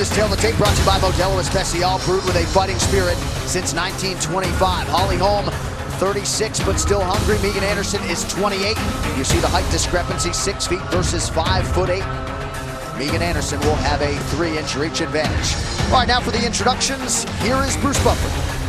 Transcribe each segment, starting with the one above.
this tale of the tape brought to you by Modelo Especial, brewed with a fighting spirit since 1925. Holly Holm, 36 but still hungry. Megan Anderson is 28. You see the height discrepancy, 6 feet versus 5'8". Megan Anderson will have a 3-inch reach advantage. All right, now for the introductions, here is Bruce Buffer.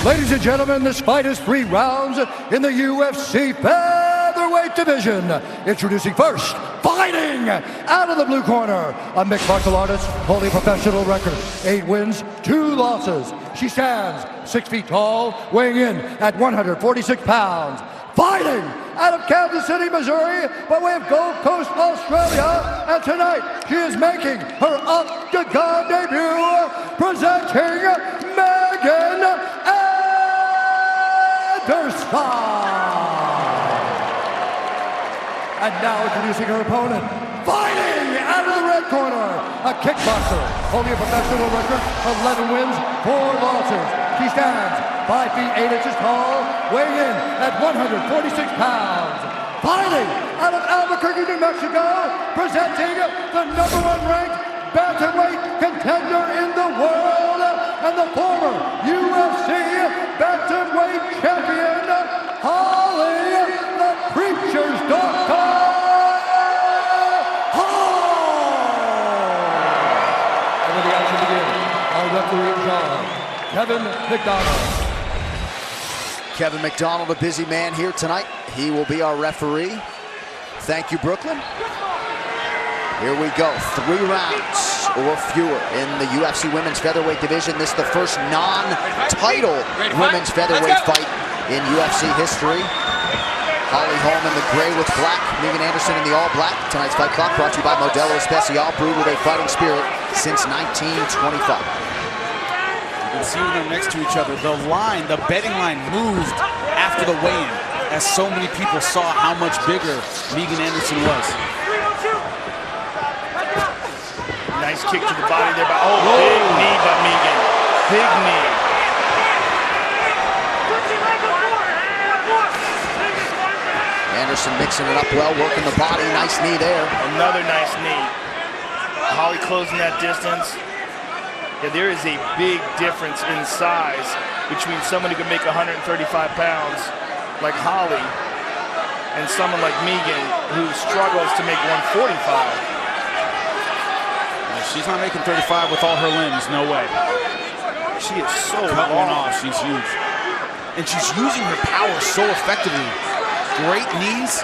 Ladies and gentlemen, this fight is 3 rounds in the UFC featherweight division. Introducing first, fighting out of the blue corner, a mixed martial artist holding a professional record, 8 wins, 2 losses. She stands 6 feet tall, weighing in at 146 pounds. Fighting out of Kansas City, Missouri, by way of Gold Coast, Australia, and tonight she is making her octagon debut, presenting Megan Anderson. And now introducing her opponent, fighting out of the red corner, a kickboxer holding a professional record, 11 wins, 4 losses. She stands 5 feet 8 inches tall, weighing in at 146 pounds. Fighting out of Albuquerque, New Mexico, presenting the #1 ranked bantamweight contender in the world and the former UFC bantamweight champion, Holly the Preacher's daughter. And when the action begins, our referee John Kevin McDonald. Kevin McDonald, a busy man here tonight. He will be our referee. Thank you, Brooklyn. Here we go, 3 rounds or fewer in the UFC women's featherweight division. This is the first non-title women's featherweight fight in UFC history. Holly Holm in the gray with black, Megan Anderson in the all black. Tonight's fight clock brought to you by Modelo Especial, brewed with a fighting spirit since 1925. You can see when they're next to each other, the line, the betting line moved after the weigh-in, as so many people saw how much bigger Megan Anderson was. Nice kick to the body there by, big knee by Megan. Big knee. Anderson mixing it up well, working the body, nice knee there. Another nice knee. Holly closing that distance. Yeah, there is a big difference in size between someone who can make 135 pounds like Holly and someone like Megan who struggles to make 145. She's not making 35 with all her limbs, no way. She is so Cut long. one off, she's huge. And she's using her power so effectively. Great knees,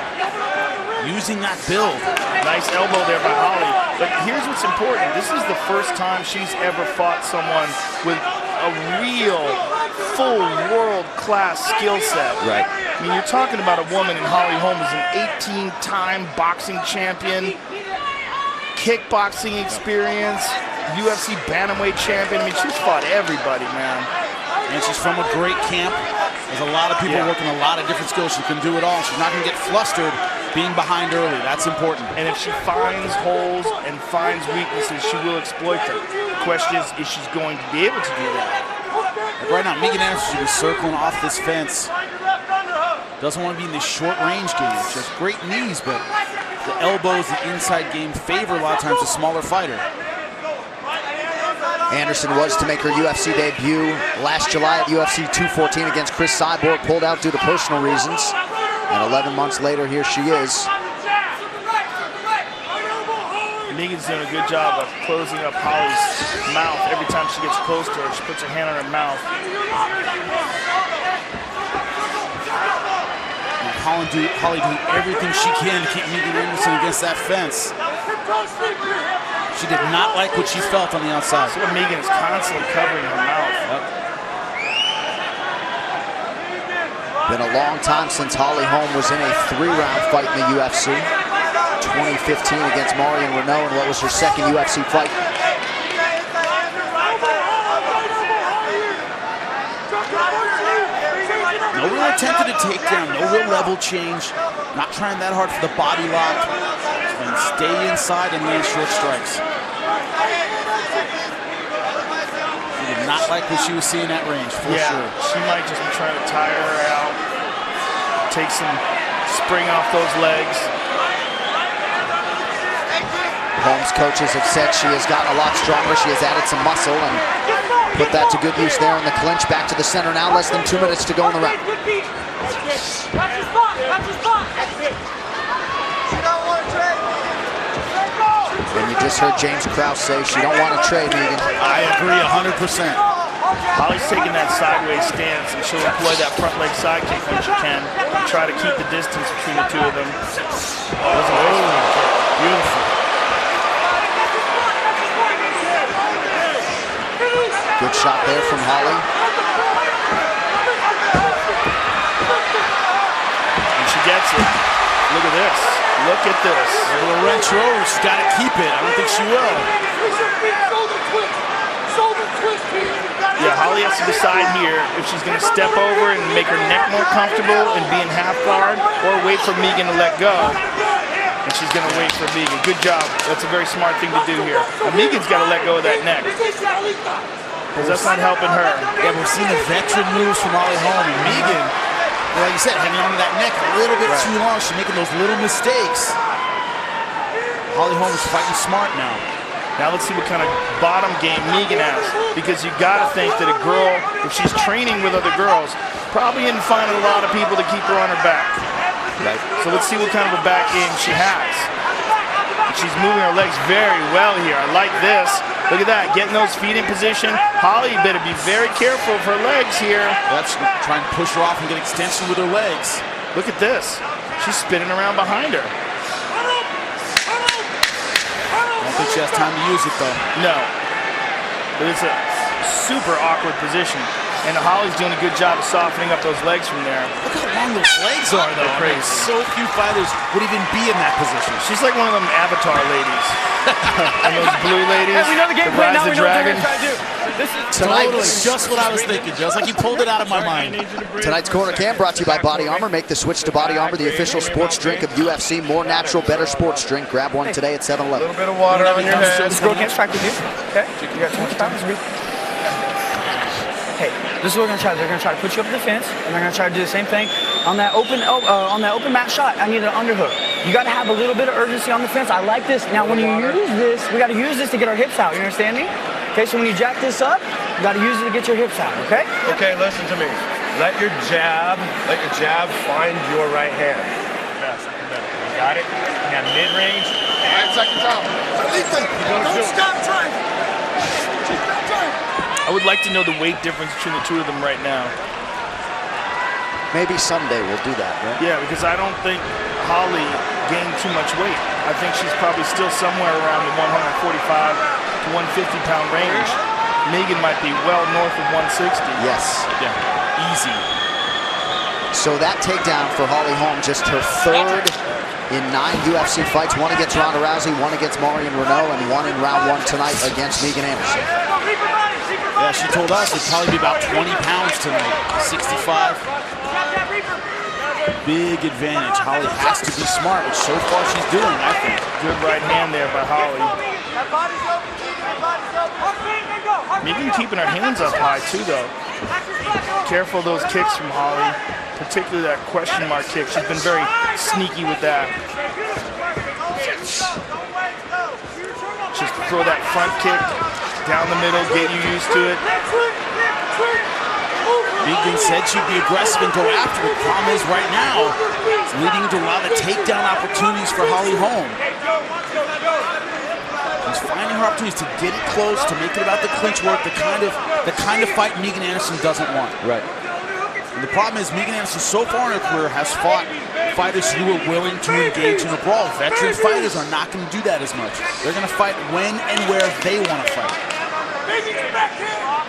using that build. Nice elbow there by Holly. But here's what's important. This is the first time she's ever fought someone with a real, full world-class skill set. Right. I mean, you're talking about a woman in Holly Holm who's an 18-time boxing champion, kickboxing experience, UFC bantamweight champion. I mean, she's fought everybody, man. And she's from a great camp. There's a lot of people working a lot of different skills. She can do it all. She's not going to get flustered being behind early. That's important. And if she finds holes and finds weaknesses, she will exploit them. The question is she going to be able to do that? Like right now, Megan Anderson should be circling off this fence. Doesn't want to be in this short range game. She has great knees, but the elbows, the inside game favor a lot of times a smaller fighter. Anderson was to make her UFC debut last July at UFC 214 against Chris Cyborg, pulled out due to personal reasons. And 11 months later, here she is. Megan's doing a good job of closing up Holly's mouth. Every time she gets close to her, she puts her hand on her mouth. Holly do everything she can to keep Megan Anderson against that fence. She did not like what she felt on the outside. So Megan is constantly covering her mouth. Been a long time since Holly Holm was in a 3-round fight in the UFC. 2015 against Marion Renault, and what was her second UFC fight. No real attempt at a takedown, no real level change. Not trying that hard for the body lock. And stay inside and land short strikes. She did not like what she was seeing at range, for sure. She might just be trying to tire her out, take some spring off those legs. Holm's coaches have said she has gotten a lot stronger. She has added some muscle and put that to good use there in the clinch. Back to the center now, less than 2 minutes to go in the round. And you just heard James Krause say she don't want to trade, Megan. I agree 100%. Holly's taking that sideways stance, and she'll employ that front leg side kick when she can, try to keep the distance between the two of them. Beautiful. Good shot there from Holly. And she gets it. Look at this. Look at this. A little wrench over. She's got to keep it. I don't think she will. Yeah, Holly has to decide here if she's going to step over and make her neck more comfortable and be in half guard, or wait for Megan to let go. And she's going to wait for Megan. Good job. That's a very smart thing to do here. And Megan's got to let go of that neck, because that's not helping her. Yeah, we've seen the veteran moves from Holly Holm. And Megan, like you said, hanging on to that neck a little bit too long. She's making those little mistakes. Holly Holm is fighting smart now. Now let's see what kind of bottom game Megan has, because you got to think that a girl, if she's training with other girls, probably isn't finding a lot of people to keep her on her back. Right. So let's see what kind of a back game she has. And she's moving her legs very well here. I like this. Look at that, getting those feet in position. Holly, you better be very careful of her legs here. That's trying to push her off and get extension with her legs. Look at this. She's spinning around behind her. I don't think she has time to use it, though. No. But it's a super awkward position. And Holly's doing a good job of softening up those legs from there. Look how long those legs are, though. I mean, so few fighters would even be in that position. She's like one of them Avatar ladies. And those blue ladies. Hey, we know the game plan now. We know what they're Dragon. going to try to do. This is Totally, just what I was thinking, just like you pulled it out of my mind. Tonight's Corner Cam brought to you by Body Armor. Make the switch to Body Armor, the official sports drink of UFC. More natural, better sports drink. Grab one today at 7-Eleven. A little bit of water on your head. This girl can't strike with you. Okay? You got too much time. Hey, this is what we're gonna try. They're gonna try to put you up the fence, and they're gonna try to do the same thing on that open mat shot. I need an underhook. You got to have a little bit of urgency on the fence. I like this. Now, when you use this, we got to use this to get our hips out. You understand me? Okay, so when you jack this up, you got to use it to get your hips out. Okay? Okay, listen to me. Let your jab find your right hand. You got it? Now mid-range. 9 seconds out. Don't stop trying. I would like to know the weight difference between the two of them right now. Maybe someday we'll do that, right? Yeah, because I don't think Holly gained too much weight. I think she's probably still somewhere around the 145 to 150 pound range. Megan might be well north of 160. Yes. Yeah, easy. So that takedown for Holly Holm, just her third in 9 UFC fights. One against Ronda Rousey, one against Marion Renault, and one in round 1 tonight against Megan Anderson. Yeah, she told us it'd probably be about 20 pounds tonight. 65. Big advantage. Holly has to be smart, which so far she's doing, I think. Good right hand there by Holly. Megan keeping her hands up high too, though. Careful of those kicks from Holly, particularly that question mark kick. She's been very sneaky with that. Just throw that front kick down the middle, get you used to it. Megan said she'd be aggressive and go after it. The problem is right now, it's leading to a lot of takedown opportunities for Holly Holm. She's finding her opportunities to get it close, to make it about the clinch work, the kind of fight Megan Anderson doesn't want. Right. And the problem is Megan Anderson so far in her career has fought fighters who are willing to engage in a brawl. Veteran fighters are not going to do that as much. They're going to fight when and where they want to fight.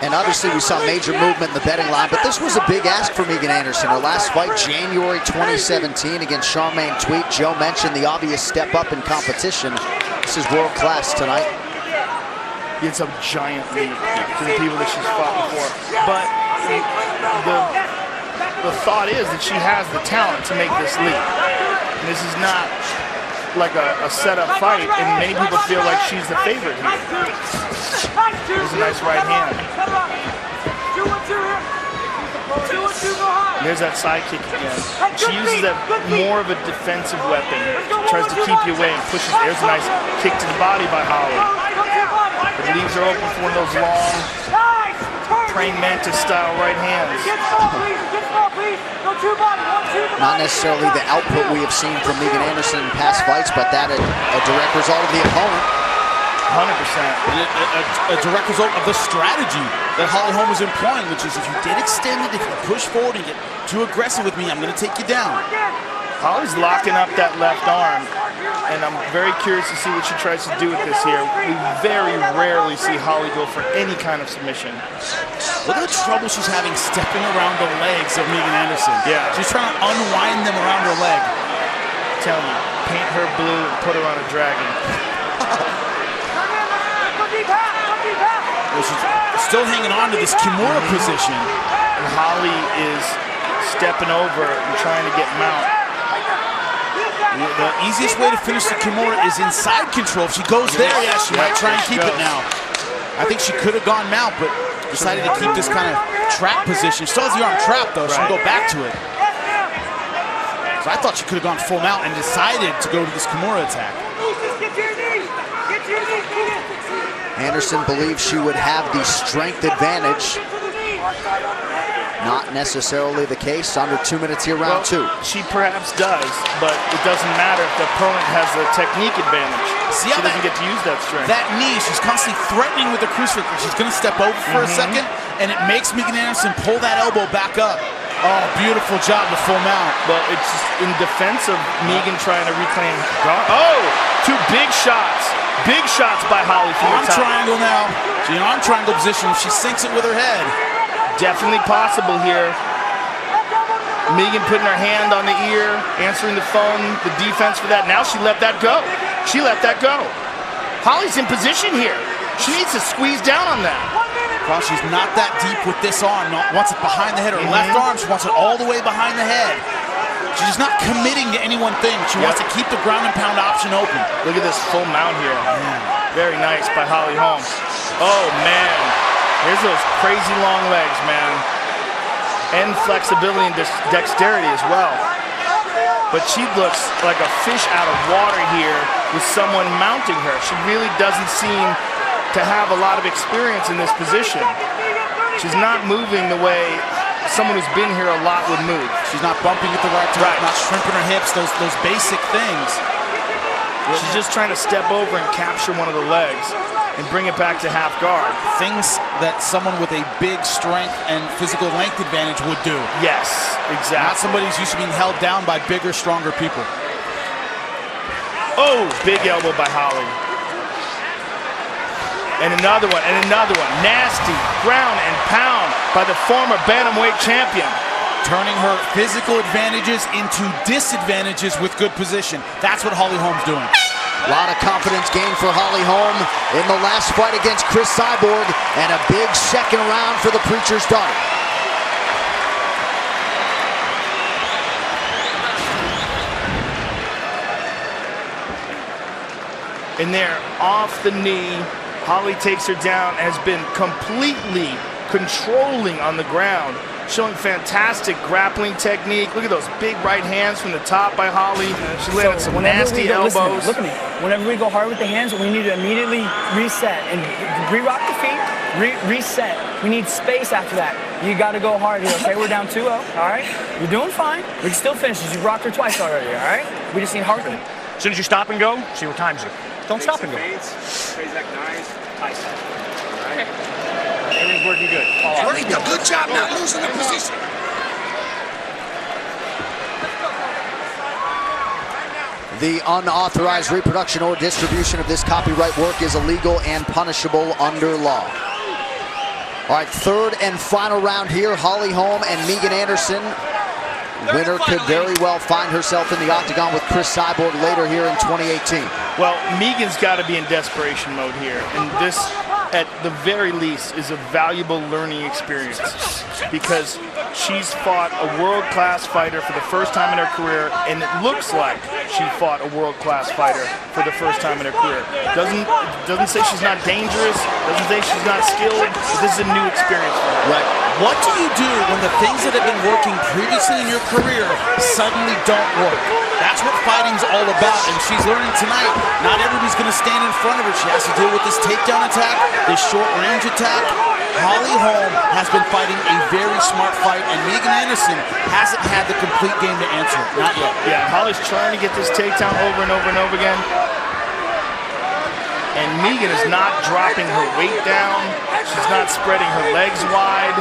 And obviously we saw major movement in the betting line, but this was a big ask for Megan Anderson. Her last fight, January 2017 against Charmaine Tweet. Joe mentioned the obvious step up in competition. This is world class tonight. It's a giant leap to the people that she's fought before. But the thought is that she has the talent to make this leap. And this is not like a set-up fight, and many people feel like she's the favorite here. There's a nice right hand. There's that side kick again. She uses that more of a defensive weapon. Tries to keep you away and pushes. There's a nice kick to the body by Holly. It leaves her open for one of those long, praying mantis style right hands. Not necessarily the output we have seen from Megan Anderson in past fights, but that a direct result of the opponent. 100%. A direct result of the strategy that Holly Holm was employing, which is if you get extended, if you push forward and get too aggressive with me, I'm going to take you down. Holly's locking up that left arm, and I'm very curious to see what she tries to do with this here. We very rarely see Holly go for any kind of submission. Look at the trouble she's having stepping around the legs of Megan Anderson. Yeah. She's trying to unwind them around her leg. I'm telling you, paint her blue and put her on a dragon. Well, she's still hanging on to this Kimura position. And Holly is stepping over and trying to get mount. The easiest way to finish the Kimura is inside control. If she goes there, yeah, she might try and keep it now. I think she could have gone mount, but decided to keep this kind of trap position. She still has the arm trapped, though. She can go back to it. So I thought she could have gone full mount and decided to go to this Kimura attack. Anderson believes she would have the strength advantage. Not necessarily the case. Under 2 minutes here, round two. She perhaps does, but it doesn't matter if the opponent has a technique advantage. See how she doesn't get to use that strength. That knee, she's constantly threatening with the crucifix. She's going to step over for a second, and it makes Megan Anderson pull that elbow back up. Oh, beautiful job to full mount. But it's just in defense of Megan trying to reclaim guard. Oh, two big shots. Big shots by Holly from Arm the top. triangle now. She's in arm triangle position. She sinks it with her head. Definitely possible here. Megan putting her hand on the ear, answering the phone, the defense for that. Now she let that go. She let that go. Holly's in position here. She needs to squeeze down on that. Well, she's not that deep with this arm. Wants it behind the head. Her left arm, she wants it all the way behind the head. She's just not committing to any one thing. She wants to keep the ground and pound option open. Look at this full mount here. Very nice by Holly Holm. Oh, man. Here's those crazy long legs, man. And flexibility and dexterity as well. But she looks like a fish out of water here with someone mounting her. She really doesn't seem to have a lot of experience in this position. She's not moving the way someone who's been here a lot would move. She's not bumping at the right time, not shrimping her hips, those basic things. She's just trying to step over and capture one of the legs and bring it back to half guard. Things that someone with a big strength and physical length advantage would do. Yes, exactly. Not somebody who's used to being held down by bigger, stronger people. Oh, big elbow by Holly. And another one, and another one. Nasty ground and pound by the former bantamweight champion. Turning her physical advantages into disadvantages with good position. That's what Holly Holm's doing. A lot of confidence gained for Holly Holm in the last fight against Chris Cyborg, and a big second round for the Preacher's daughter. And there, off the knee, Holly takes her down, has been completely controlling on the ground, showing fantastic grappling technique. Look at those big right hands from the top by Holly. She landed some nasty elbows. Look at me. Whenever we go hard with the hands, we need to immediately reset and re-rock the feet, reset. We need space after that. You got to go hard here, okay? We're down 2-0, all right? You're doing fine. We can still finish this. You rocked her twice already, all right? We just need hard. As soon as you stop and go, see what times you. Don't stop and go. Everything's working good. Great, good job not losing the position. The unauthorized reproduction or distribution of this copyright work is illegal and punishable under law. All right, third and final round here. Holly Holm and Megan Anderson. Winner could very well find herself in the octagon with Chris Cyborg later here in 2018. Well, Megan's got to be in desperation mode here, and this, at the very least, is a valuable learning experience because she's fought a world-class fighter for the first time in her career, and it looks like she fought a world-class fighter for the first time in her career. Doesn't say she's not dangerous, doesn't say she's not skilled, but this is a new experience for her. Right. What do you do when the things that have been working previously in your career suddenly don't work? That's what fighting's all about, and she's learning tonight. Not everybody's going to stand in front of her. She has to deal with this takedown attack, this short-range attack. Holly Holm has been fighting a very smart fight, and Megan Anderson hasn't had the complete game to answer it. Not yet. Yeah, Holly's trying to get this takedown over and over and over again. And Megan is not dropping her weight down. She's not spreading her legs wide.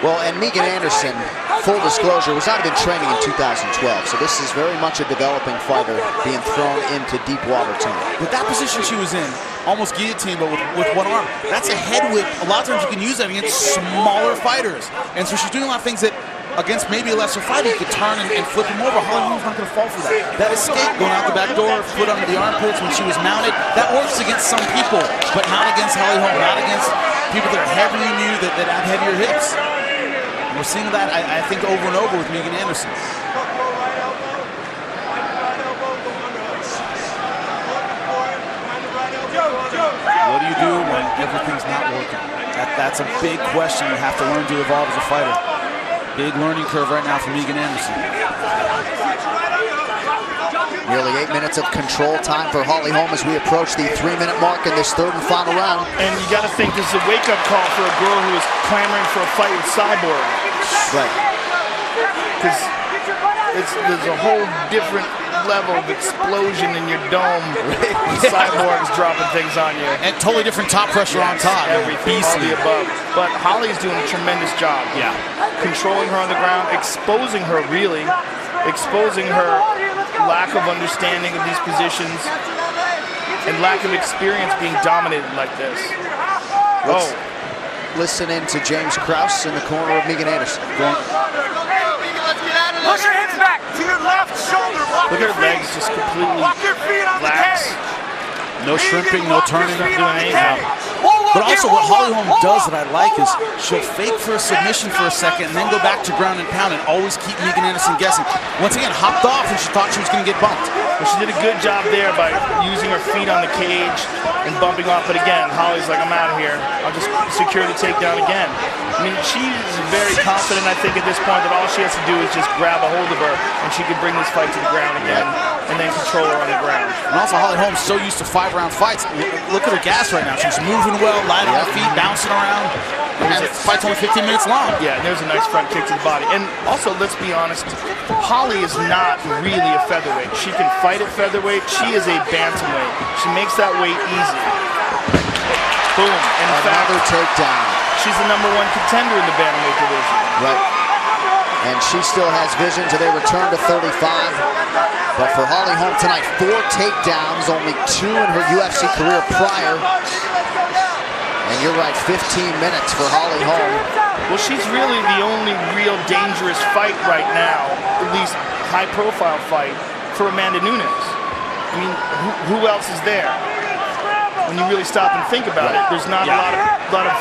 Well, and Megan Anderson, full disclosure, was not even training in 2012. So this is very much a developing fighter being thrown into deep water tonight. With that position she was in, almost guillotine, but with one arm, that's a head whip. A lot of times you can use that against smaller fighters. And so she's doing a lot of things that, against maybe a lesser fighter, you could turn and flip him over. Holly Holm's not going to fall for that. That escape, going out the back door, foot under the armpits when she was mounted, that works against some people, but not against Holly Holm, not against people that are heavier than you, that have heavier hips. We're seeing that, I think, over and over with Megan Anderson. What do you do when everything's not working? That's a big question you have to learn to evolve as a fighter. Big learning curve right now for Megan Anderson. Nearly 8 minutes of control time for Holly Holm as we approach the 3-minute mark in this third and final round. And you got to think this is a wake-up call for a girl who is clamoring for a fight with Cyborg. Right. Because there's a whole different level of explosion in your dome when Cyborg's dropping things on you. And totally different top pressure on top. Everything, all the above. But Holly's doing a tremendous job. Yeah. Controlling her on the ground, exposing her really, exposing her lack of understanding of these positions and lack of experience being dominated like this. Listen in to James Krause in the corner of Megan Anderson. Push your hips back to your left shoulder. Look at her legs just completely lax. No shrimping, no turning, Not doing anything. But also what Holly Holm does that I like is she'll fake for a submission for a second and then go back to ground and pound and always keep Megan Anderson guessing. Once again, hopped off and she thought she was going to get bumped. Well, she did a good job there by using her feet on the cage and bumping off. But again, Holly's like, I'm out of here. I'll just secure the takedown again. I mean, she's very confident, I think, at this point that all she has to do is just grab a hold of her and she can bring this fight to the ground again and then control her on the ground. And also Holly Holm's so used to 5-round fights. Look at her gas right now. She's moving well, light on her feet, bouncing around. And the fight's only 15 minutes long. Yeah, and there's a nice front kick to the body. And also, let's be honest, Holly is not really a featherweight. She can fight at featherweight. She is a bantamweight. She makes that weight easy. Boom. And in Another fact, takedown. she's the #1 contender in the bantamweight division. Right. And she still has vision till they return to 35. But for Holly Holm tonight, 4 takedowns, only 2 in her UFC career prior. And you're right, 15 minutes for Holly Holm. Well, she's really the only real dangerous fight right now, at least high-profile fight, for Amanda Nunes. I mean, who else is there? When you really stop and think about it, there's not a lot of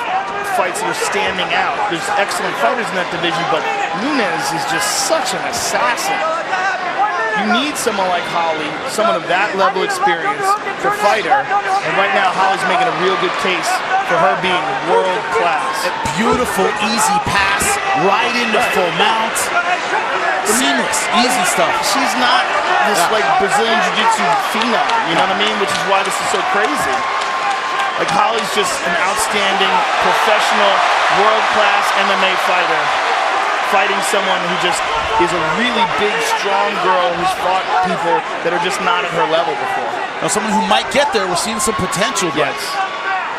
fights that are standing out. There's excellent fighters in that division, but Nunes is just such an assassin. You need someone like Holly, someone of that level of experience to fight her. And right now, Holly's making a real good case for her being world class. A beautiful, easy pass right into full mount. Seamless, easy stuff. She's not this like Brazilian Jiu-Jitsu phenom, you know what I mean? Which is why this is so crazy. Like Holly's just an outstanding, professional, world-class MMA fighter, fighting someone who just is a really big, strong girl who's fought people that are just not at her level before. Now, someone who might get there, we're seeing some potential. Yes.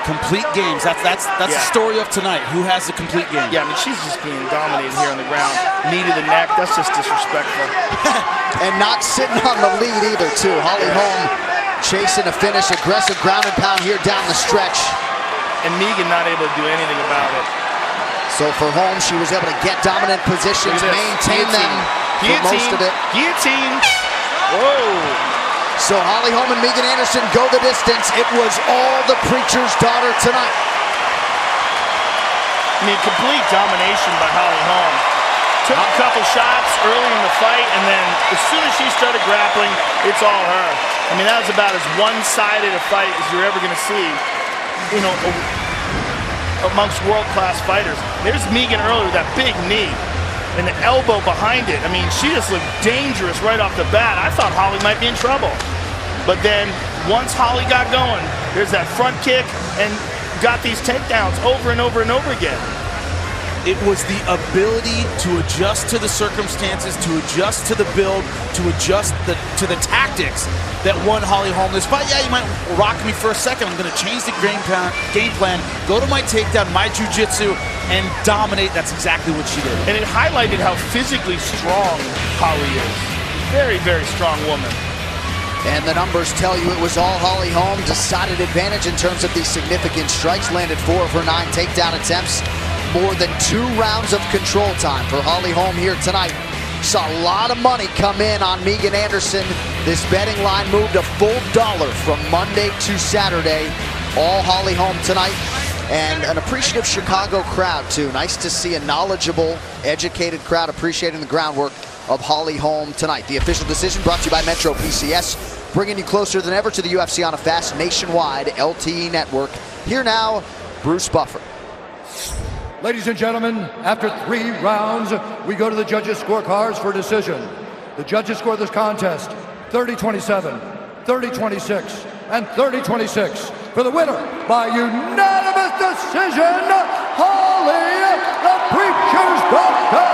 Complete games. That's the story of tonight. Who has the complete game? Yeah, I mean, she's just being dominated here on the ground. Knee to the neck, that's just disrespectful. And not sitting on the lead either, too. Holly Holm chasing a finish, aggressive ground and pound here down the stretch. And Megan not able to do anything about it. So for Holm, she was able to get dominant positions, maintain them for most of it. Guillotine. Whoa. So Holly Holm and Megan Anderson go the distance. It was all the preacher's daughter tonight. I mean, complete domination by Holly Holm. took a couple shots early in the fight, and then as soon as she started grappling, it's all her. I mean, that was about as one-sided a fight as you're ever going to see, you know, amongst world-class fighters. There's Megan earlier with that big knee and the elbow behind it. I mean, she just looked dangerous right off the bat. I thought Holly might be in trouble. But then once Holly got going, there's that front kick and got these takedowns over and over and over again. It was the ability to adjust to the circumstances, to adjust to the build, to adjust to the tactics that won Holly Holm this fight. Yeah, you might rock me for a second. I'm going to change the game plan, go to my takedown, my jiu-jitsu, and dominate. That's exactly what she did. And it highlighted how physically strong Holly is. Very, very strong woman. And the numbers tell you it was all Holly Holm. Decided advantage in terms of these significant strikes. Landed 4 of her 9 takedown attempts. More than 2 rounds of control time for Holly Holm here tonight. Saw a lot of money come in on Megan Anderson. This betting line moved a full $1 from Monday to Saturday. All Holly Holm tonight. And an appreciative Chicago crowd, too. Nice to see a knowledgeable, educated crowd appreciating the groundwork of Holly Holm tonight. The official decision brought to you by Metro PCS, bringing you closer than ever to the UFC on a fast nationwide LTE network. Here now, Bruce Buffer. Ladies and gentlemen, after 3 rounds, we go to the judges' scorecards for decision. The judges score this contest 30-27, 30-26, and 30-26. For the winner, by unanimous decision, Holly, the Preacher's Doctor,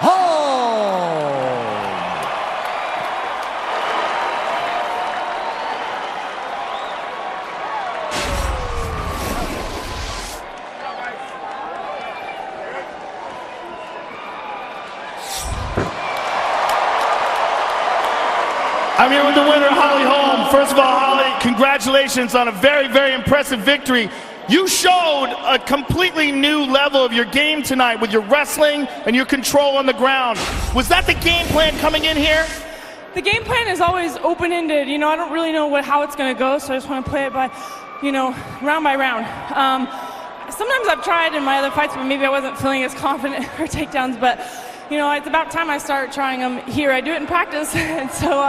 Holm. I'm here with the winner, Holly Holm. First of all, Holly, congratulations on a very, very impressive victory. You showed a completely new level of your game tonight with your wrestling and your control on the ground. Was that the game plan coming in here? The game plan is always open-ended. You know, I don't really know how it's going to go, so I just want to play it by, you know, round by round. Sometimes I've tried in my other fights, but maybe I wasn't feeling as confident in her takedowns, but you know, it's about time I start trying them here. I do it in practice, and so,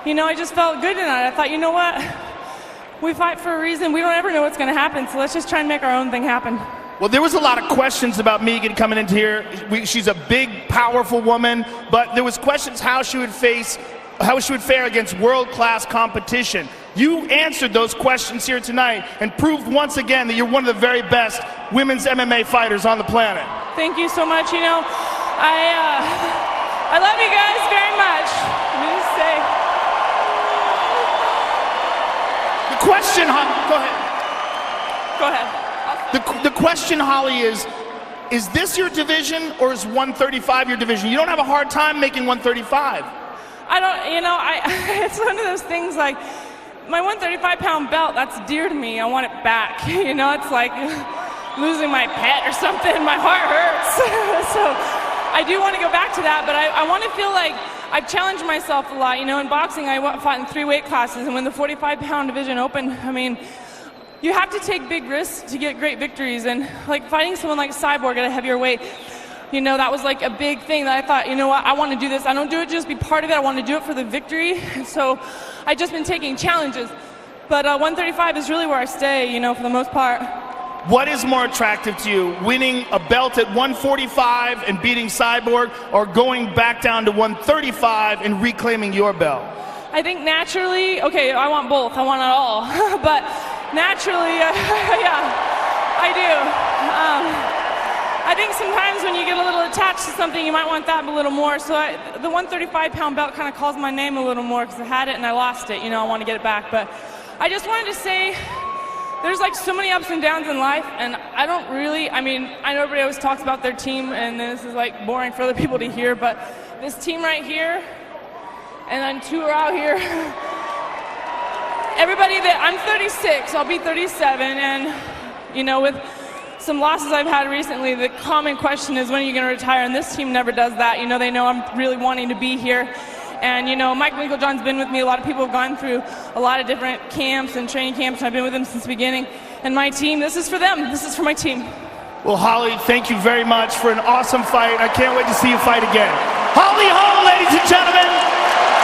you know, I just felt good tonight. I thought, you know what? We fight for a reason. We don't ever know what's going to happen, so let's just try and make our own thing happen. Well, there was a lot of questions about Megan coming into here. She's a big, powerful woman, but there was questions how she would fare against world-class competition. You answered those questions here tonight and proved once again that you're one of the very best women's MMA fighters on the planet. Thank you so much. You know, I love you guys very much. Let me just say. The question, go ahead. Go ahead. The question, Holly, is this your division or is 135 your division? You don't have a hard time making 135. I don't, you know, it's one of those things like, my 135-pound belt, that's dear to me. I want it back. You know, it's like losing my pet or something. My heart hurts. So I do want to go back to that, but I want to feel like I've challenged myself a lot. You know, in boxing, I fought in 3 weight classes, and when the 45-pound division opened, I mean, you have to take big risks to get great victories. And like fighting someone like Cyborg at a heavier weight, you know, that was like a big thing that I thought, you know what, I want to do this. I don't do it just be part of it. I want to do it for the victory. And so I've just been taking challenges. But 135 is really where I stay, you know, for the most part. What is more attractive to you, winning a belt at 145 and beating Cyborg, or going back down to 135 and reclaiming your belt? I think naturally, okay, I want both. I want it all. But naturally, yeah, I do. I think sometimes when you get a little attached to something, you might want that a little more. So the 135-pound belt kind of calls my name a little more because I had it and I lost it. You know, I want to get it back. But I just wanted to say there's like so many ups and downs in life, and I don't really, I mean, I know everybody always talks about their team, and this is like boring for other people to hear, but this team right here, and then 2 are out here. Everybody that, I'm 36, I'll be 37, and you know, with some losses I've had recently, the common question is, when are you going to retire? And this team never does that. You know, they know I'm really wanting to be here. And, you know, Mike Winklejohn's been with me. A lot of people have gone through a lot of different camps and training camps, and I've been with them since the beginning. And my team, this is for them. This is for my team. Well, Holly, thank you very much for an awesome fight. I can't wait to see you fight again. Holly Holm, ladies and gentlemen.